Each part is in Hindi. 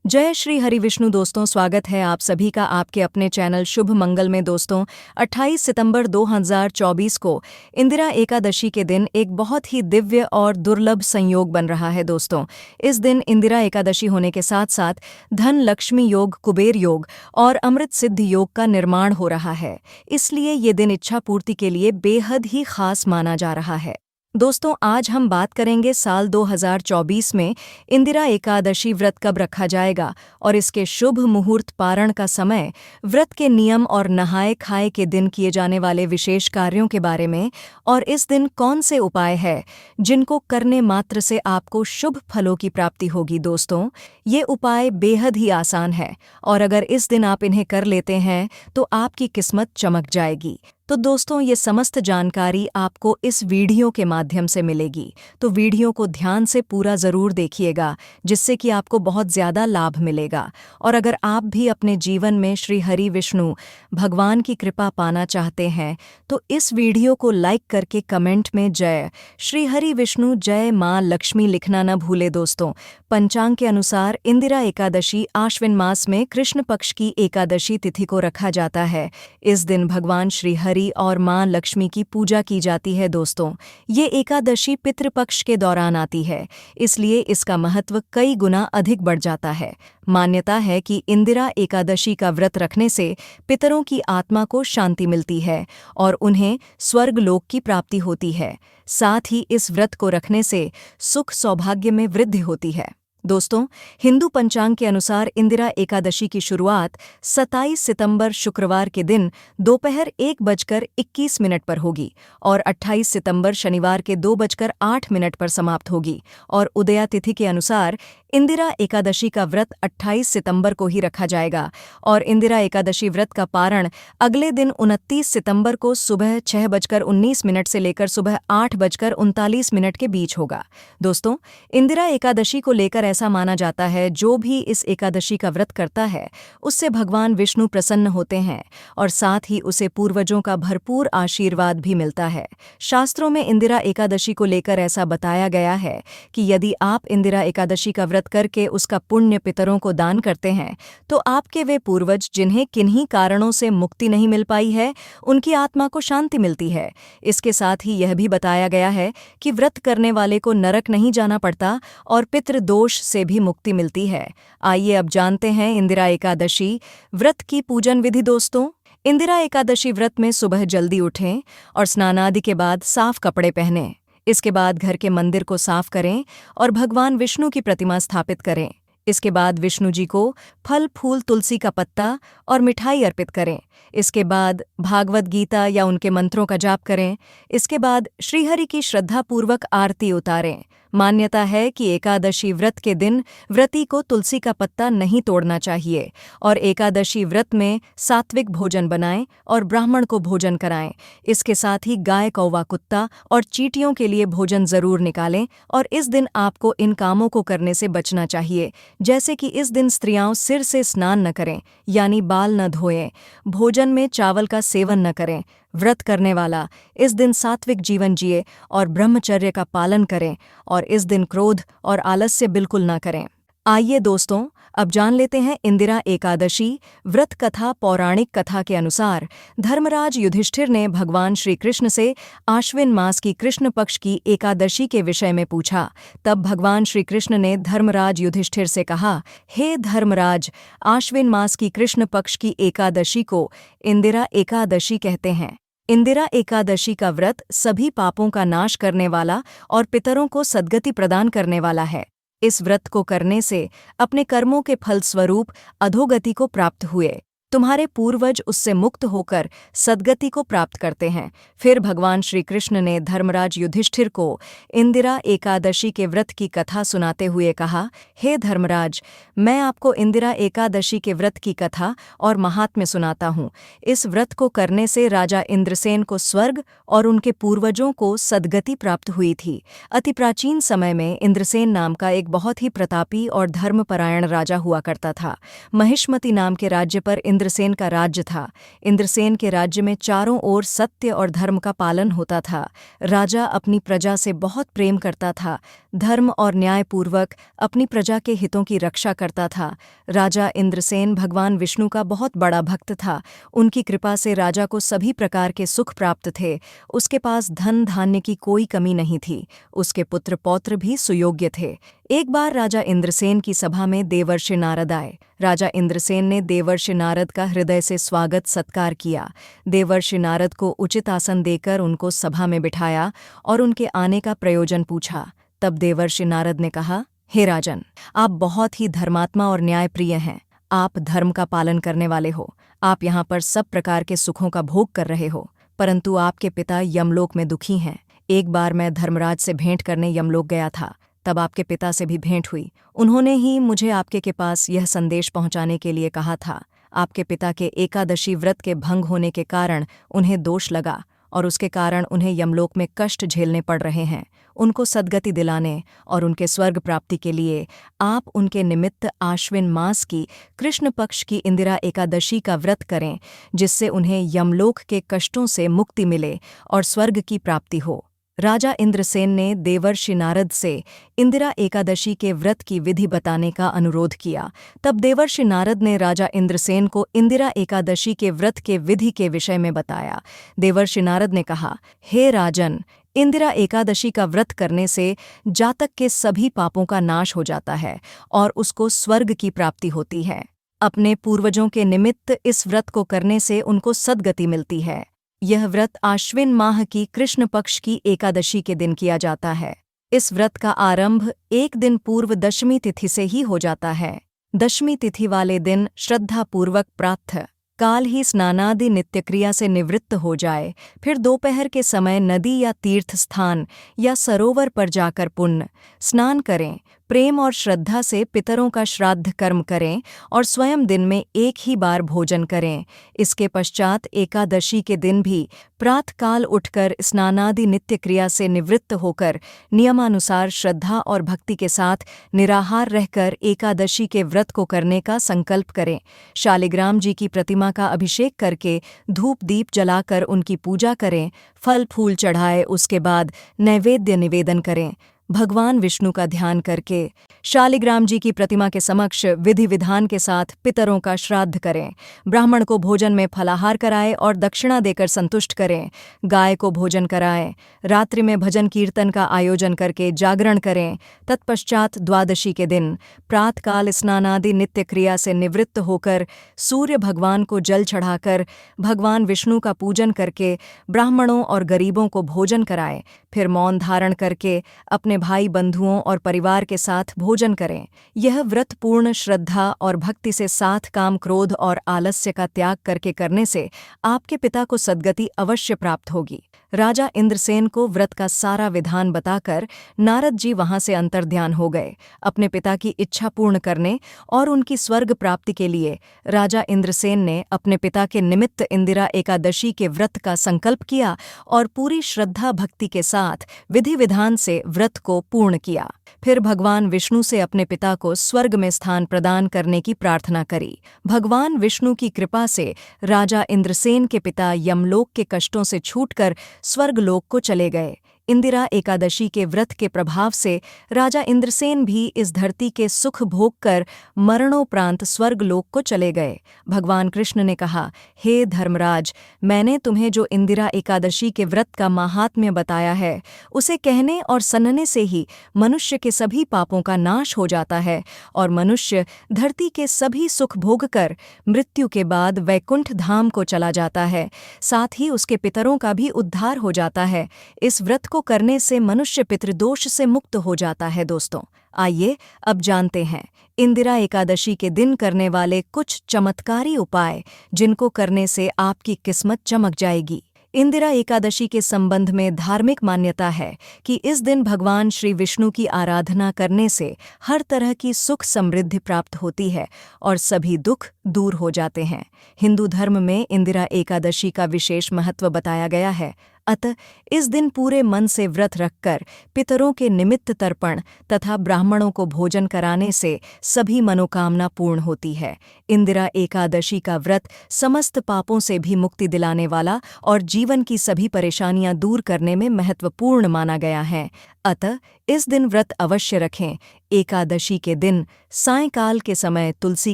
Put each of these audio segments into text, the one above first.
जय श्री हरि विष्णु दोस्तों, स्वागत है आप सभी का आपके अपने चैनल शुभ मंगल में। दोस्तों 28 सितंबर 2024 को इंदिरा एकादशी के दिन एक बहुत ही दिव्य और दुर्लभ संयोग बन रहा है। दोस्तों इस दिन इंदिरा एकादशी होने के साथ साथ धन लक्ष्मी योग, कुबेर योग और अमृत सिद्ध योग का निर्माण हो रहा है। इसलिए ये दिन इच्छा पूर्ति के लिए बेहद ही खास माना जा रहा है। दोस्तों आज हम बात करेंगे साल 2024 में इंदिरा एकादशी व्रत कब रखा जाएगा और इसके शुभ मुहूर्त, पारण का समय, व्रत के नियम और नहाए खाए के दिन किए जाने वाले विशेष कार्यों के बारे में, और इस दिन कौन से उपाय है जिनको करने मात्र से आपको शुभ फलों की प्राप्ति होगी। दोस्तों ये उपाय बेहद ही आसान है और अगर इस दिन आप इन्हें कर लेते हैं तो आपकी किस्मत चमक जाएगी। तो दोस्तों ये समस्त जानकारी आपको इस वीडियो के माध्यम से मिलेगी, तो वीडियो को ध्यान से पूरा ज़रूर देखिएगा जिससे कि आपको बहुत ज़्यादा लाभ मिलेगा। और अगर आप भी अपने जीवन में श्री हरि विष्णु भगवान की कृपा पाना चाहते हैं तो इस वीडियो को लाइक करके कमेंट में जय श्री हरि विष्णु, जय माँ लक्ष्मी लिखना न भूले। दोस्तों पंचांग के अनुसार इंदिरा एकादशी आश्विन मास में कृष्ण पक्ष की एकादशी तिथि को रखा जाता है। इस दिन भगवान श्री हरि और मां लक्ष्मी की पूजा की जाती है। दोस्तों ये एकादशी पितृपक्ष के दौरान आती है, इसलिए इसका महत्व कई गुना अधिक बढ़ जाता है। मान्यता है कि इंदिरा एकादशी का व्रत रखने से पितरों की आत्मा को शांति मिलती है और उन्हें स्वर्ग लोक की प्राप्ति होती है। साथ ही इस व्रत को रखने से सुख सौभाग्य में वृद्धि होती है। दोस्तों हिंदू पंचांग के अनुसार इंदिरा एकादशी की शुरुआत 27 सितंबर शुक्रवार के दिन दोपहर 1:21 पर होगी और 28 सितंबर शनिवार के 2:08 पर समाप्त होगी। और उदया तिथि के अनुसार इंदिरा एकादशी का व्रत 28 सितंबर को ही रखा जाएगा और इंदिरा एकादशी व्रत का पारण अगले दिन 29 सितंबर को सुबह 6:19 से लेकर सुबह 8:39 के बीच होगा। दोस्तों इंदिरा एकादशी को लेकर ऐसा माना जाता है जो भी इस एकादशी का व्रत करता है उससे भगवान विष्णु प्रसन्न होते हैं और साथ ही उसे पूर्वजों का भरपूर आशीर्वाद भी मिलता है। शास्त्रों में इंदिरा एकादशी को लेकर ऐसा बताया गया है कि यदि आप इंदिरा एकादशी का व्रत करके उसका पुण्य पितरों को दान करते हैं तो आपके वे पूर्वज जिन्हें किन्हीं कारणों से मुक्ति नहीं मिल पाई है उनकी आत्मा को शांति मिलती है। इसके साथ ही यह भी बताया गया है कि व्रत करने वाले को नरक नहीं जाना पड़ता और पितृदोष से भी मुक्ति मिलती है। आइए अब जानते हैं इंदिरा एकादशी व्रत की पूजन विधि। दोस्तों इंदिरा एकादशी व्रत में सुबह जल्दी उठें और स्नानादि के बाद साफ कपड़े पहनें। इसके बाद घर के मंदिर को साफ करें और भगवान विष्णु की प्रतिमा स्थापित करें। इसके बाद विष्णु जी को फल फूल, तुलसी का पत्ता और मिठाई अर्पित करें। इसके बाद भागवत गीता या उनके मंत्रों का जाप करें। इसके बाद श्रीहरि की श्रद्धापूर्वक आरती उतारें। मान्यता है कि एकादशी व्रत के दिन व्रती को तुलसी का पत्ता नहीं तोड़ना चाहिए और एकादशी व्रत में सात्विक भोजन बनाएं और ब्राह्मण को भोजन कराएं। इसके साथ ही गाय, कौवा, कुत्ता और चींटियों के लिए भोजन जरूर निकालें और इस दिन आपको इन कामों को करने से बचना चाहिए, जैसे कि इस दिन स्त्रियां सिर से स्नान न करें यानी बाल न धोएं, भोजन में चावल का सेवन न करें। व्रत करने वाला इस दिन सात्विक जीवन जिए और ब्रह्मचर्य का पालन करें और इस दिन क्रोध और आलस्य बिल्कुल न करें। आइए दोस्तों अब जान लेते हैं इंदिरा एकादशी व्रत कथा। पौराणिक कथा के अनुसार धर्मराज युधिष्ठिर ने भगवान श्री कृष्ण से आश्विन मास की कृष्ण पक्ष की एकादशी के विषय में पूछा। तब भगवान श्री कृष्ण ने धर्मराज युधिष्ठिर से कहा, हे धर्मराज, आश्विन मास की कृष्ण पक्ष की एकादशी को इंदिरा एकादशी कहते हैं। इंदिरा एकादशी का व्रत सभी पापों का नाश करने वाला और पितरों को सद्गति प्रदान करने वाला है। इस व्रत को करने से अपने कर्मों के फलस्वरूप अधोगति को प्राप्त हुए तुम्हारे पूर्वज उससे मुक्त होकर सद्गति को प्राप्त करते हैं। फिर भगवान श्री कृष्ण ने धर्मराज युधिष्ठिर को इंदिरा एकादशी के व्रत की कथा सुनाते हुए कहा, हे धर्मराज, मैं आपको इंदिरा एकादशी के व्रत की कथा और महात्म्य सुनाता हूँ। इस व्रत को करने से राजा इंद्रसेन को स्वर्ग और उनके पूर्वजों को सद्गति प्राप्त हुई थी। अति प्राचीन समय में इंद्रसेन नाम का एक बहुत ही प्रतापी और धर्मपरायण राजा हुआ करता था। महिष्मति नाम के राज्य पर इंद्रसेन का राज्य था। इंद्रसेन के राज्य में चारों ओर सत्य और धर्म का पालन होता था। राजा अपनी प्रजा से बहुत प्रेम करता था, धर्म और न्यायपूर्वक अपनी प्रजा के हितों की रक्षा करता था। राजा इंद्रसेन भगवान विष्णु का बहुत बड़ा भक्त था। उनकी कृपा से राजा को सभी प्रकार के सुख प्राप्त थे। उसके पास धन धान्य की कोई कमी नहीं थी। उसके पुत्र पौत्र भी सुयोग्य थे। एक बार राजा इंद्रसेन की सभा में देवर्षि नारद आए। राजा इंद्रसेन ने देवर्षि नारद का हृदय से स्वागत सत्कार किया। देवर्षि नारद को उचित आसन देकर उनको सभा में बिठाया और उनके आने का प्रयोजन पूछा। तब देवर्षि नारद ने कहा, हे राजन, आप बहुत ही धर्मात्मा और न्यायप्रिय हैं। आप धर्म का पालन करने वाले हो। आप यहाँ पर सब प्रकार के सुखों का भोग कर रहे हो, परंतु आपके पिता यमलोक में दुखी हैं। एक बार मैं धर्मराज से भेंट करने यमलोक गया था, तब आपके पिता से भी भेंट हुई। उन्होंने ही मुझे आपके के पास यह संदेश पहुंचाने के लिए कहा था। आपके पिता के एकादशी व्रत के भंग होने के कारण उन्हें दोष लगा और उसके कारण उन्हें यमलोक में कष्ट झेलने पड़ रहे हैं। उनको सद्गति दिलाने और उनके स्वर्ग प्राप्ति के लिए आप उनके निमित्त आश्विन मास की कृष्ण पक्ष की इंदिरा एकादशी का व्रत करें, जिससे उन्हें यमलोक के कष्टों से मुक्ति मिले और स्वर्ग की प्राप्ति हो। राजा इंद्रसेन ने देवर्षि नारद से इंदिरा एकादशी के व्रत की विधि बताने का अनुरोध किया। तब देवर्षि नारद ने राजा इंद्रसेन को इंदिरा एकादशी के व्रत के विधि के विषय में बताया। देवर्षि नारद ने कहा, हे राजन, इंदिरा एकादशी का व्रत करने से जातक के सभी पापों का नाश हो जाता है और उसको स्वर्ग की प्राप्ति होती है। अपने पूर्वजों के निमित्त इस व्रत को करने से उनको सद्गति मिलती है। यह व्रत आश्विन माह की कृष्ण पक्ष की एकादशी के दिन किया जाता है। इस व्रत का आरंभ एक दिन पूर्व दशमी तिथि से ही हो जाता है। दशमी तिथि वाले दिन श्रद्धापूर्वक प्रातः काल ही स्नानादि नित्यक्रिया से निवृत्त हो जाए, फिर दोपहर के समय नदी या तीर्थ स्थान या सरोवर पर जाकर पुण्य स्नान करें, प्रेम और श्रद्धा से पितरों का श्राद्ध कर्म करें और स्वयं दिन में एक ही बार भोजन करें। इसके पश्चात एकादशी के दिन भी प्रातःकाल उठकर स्नानादि नित्य क्रिया से निवृत्त होकर नियमानुसार श्रद्धा और भक्ति के साथ निराहार रहकर एकादशी के व्रत को करने का संकल्प करें। शालिग्राम जी की प्रतिमा का अभिषेक करके धूप दीप जलाकर उनकी पूजा करें, फल फूल चढ़ाए, उसके बाद नैवेद्य निवेदन करें। भगवान विष्णु का ध्यान करके शालिग्राम जी की प्रतिमा के समक्ष विधि विधान के साथ पितरों का श्राद्ध करें। ब्राह्मण को भोजन में फलाहार कराएं और दक्षिणा देकर संतुष्ट करें। गाय को भोजन कराएं। रात्रि में भजन कीर्तन का आयोजन करके जागरण करें। तत्पश्चात द्वादशी के दिन प्रातःकाल स्नानादि नित्य क्रिया से निवृत्त होकर सूर्य भगवान को जल चढ़ाकर भगवान विष्णु का पूजन करके ब्राह्मणों और गरीबों को भोजन कराएं। फिर मौन धारण करके अपने भाई बंधुओं और परिवार के साथ भोजन करें। यह व्रत पूर्ण श्रद्धा और भक्ति से साथ काम क्रोध और आलस्य का त्याग करके करने से आपके पिता को सद्गति अवश्य प्राप्त होगी। राजा इंद्रसेन को व्रत का सारा विधान बताकर नारद जी वहां से अंतर्ध्यान हो गए। अपने पिता की इच्छा पूर्ण करने और उनकी स्वर्ग प्राप्ति के लिए राजा इंद्रसेन ने अपने पिता के निमित्त इंदिरा एकादशी के व्रत का संकल्प किया और पूरी श्रद्धा भक्ति के साथ विधि विधान से व्रत को पूर्ण किया। फिर भगवान विष्णु से अपने पिता को स्वर्ग में स्थान प्रदान करने की प्रार्थना करी। भगवान विष्णु की कृपा से राजा इंद्रसेन के पिता यमलोक के कष्टों से छूटकर स्वर्गलोक को चले गए। इंदिरा एकादशी के व्रत के प्रभाव से राजा इंद्रसेन भी इस धरती के सुख भोग कर मरणोपरांत स्वर्गलोक को चले गए। भगवान कृष्ण ने कहा, हे धर्मराज, मैंने तुम्हें जो इंदिरा एकादशी के व्रत का माहात्म्य बताया है, उसे कहने और सुनने से ही मनुष्य के सभी पापों का नाश हो जाता है और मनुष्य धरती के सभी सुख भोग कर मृत्यु के बाद वैकुंठ धाम को चला जाता है। साथ ही उसके पितरों का भी उद्धार हो जाता है। इस व्रत को करने से मनुष्य पितृदोष से मुक्त हो जाता है। दोस्तों, आइए अब जानते हैं इंदिरा एकादशी के दिन करने वाले कुछ चमत्कारी उपाय, जिनको करने से आपकी किस्मत चमक जाएगी। इंदिरा एकादशी के संबंध में धार्मिक मान्यता है कि इस दिन भगवान श्री विष्णु की आराधना करने से हर तरह की सुख समृद्धि प्राप्त होती है और सभी दुख दूर हो जाते हैं। हिंदू धर्म में इंदिरा एकादशी का विशेष महत्व बताया गया है। अतः इस दिन पूरे मन से व्रत रखकर पितरों के निमित्त तर्पण तथा ब्राह्मणों को भोजन कराने से सभी मनोकामना पूर्ण होती है। इंदिरा एकादशी का व्रत समस्त पापों से भी मुक्ति दिलाने वाला और जीवन की सभी परेशानियां दूर करने में महत्वपूर्ण माना गया है। अतः इस दिन व्रत अवश्य रखें। एकादशी के दिन सायंकाल के समय तुलसी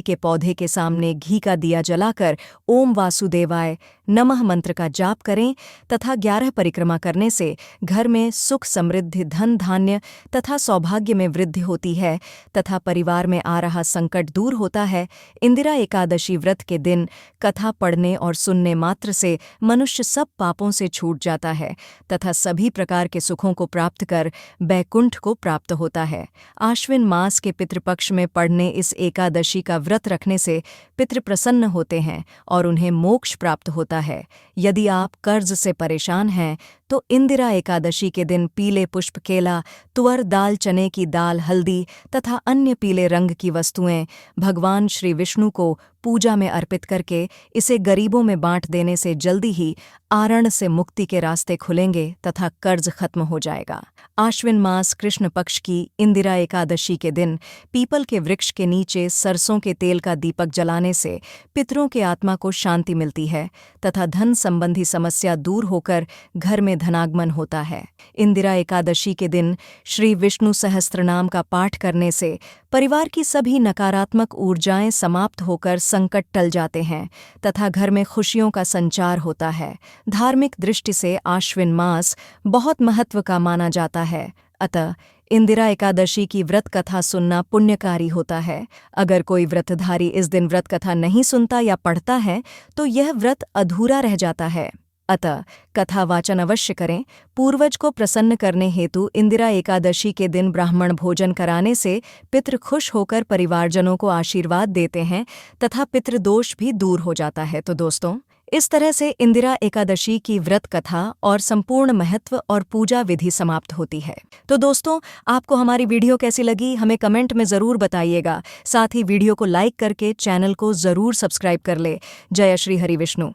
के पौधे के सामने घी का दिया जलाकर ओम वासुदेवाय नमः मंत्र का जाप करें तथा 11 परिक्रमा करने से घर में सुख समृद्धि धन धान्य तथा सौभाग्य में वृद्धि होती है तथा परिवार में आ रहा संकट दूर होता है। इंदिरा एकादशी व्रत के दिन कथा पढ़ने और सुनने मात्र से मनुष्य सब पापों से छूट जाता है तथा सभी प्रकार के सुखों को प्राप्त कर बैकुंठ को प्राप्त होता है। आश्विन मास के पितृपक्ष में पड़ने इस एकादशी का व्रत रखने से पितृ प्रसन्न होते हैं और उन्हें मोक्ष प्राप्त होता है। यदि आप कर्ज से परेशान हैं तो इंदिरा एकादशी के दिन पीले पुष्प केला, तुअर दाल, चने की दाल, हल्दी तथा अन्य पीले रंग की वस्तुएं भगवान श्री विष्णु को पूजा में अर्पित करके इसे गरीबों में बांट देने से जल्दी ही आरण से मुक्ति के रास्ते खुलेंगे तथा कर्ज खत्म हो जाएगा। आश्विन मास कृष्ण पक्ष की इंदिरा एकादशी के दिन पीपल के वृक्ष के नीचे सरसों के तेल का दीपक जलाने से पितरों के आत्मा को शांति मिलती है तथा धन संबंधी समस्या दूर होकर घर में धनागमन होता है। इंदिरा एकादशी के दिन श्री विष्णु सहस्त्रनाम का पाठ करने से परिवार की सभी नकारात्मक ऊर्जाएं समाप्त होकर संकट टल जाते हैं तथा घर में खुशियों का संचार होता है। धार्मिक दृष्टि से आश्विन मास बहुत महत्व का माना जाता है। अतः इंदिरा एकादशी की व्रत कथा सुनना पुण्यकारी होता है। अगर कोई व्रतधारी इस दिन व्रत कथा नहीं सुनता या पढ़ता है तो यह व्रत अधूरा रह जाता है। अतः कथा वाचन अवश्य करें। पूर्वज को प्रसन्न करने हेतु इंदिरा एकादशी के दिन ब्राह्मण भोजन कराने से पितृ खुश होकर परिवारजनों को आशीर्वाद देते हैं तथा पितृदोष भी दूर हो जाता है। तो दोस्तों, इस तरह से इंदिरा एकादशी की व्रत कथा और संपूर्ण महत्व और पूजा विधि समाप्त होती है। तो दोस्तों, आपको हमारी वीडियो कैसी लगी हमें कमेंट में ज़रूर बताइएगा। साथ ही वीडियो को लाइक करके चैनल को ज़रूर सब्सक्राइब कर ले। जय श्री हरि विष्णु।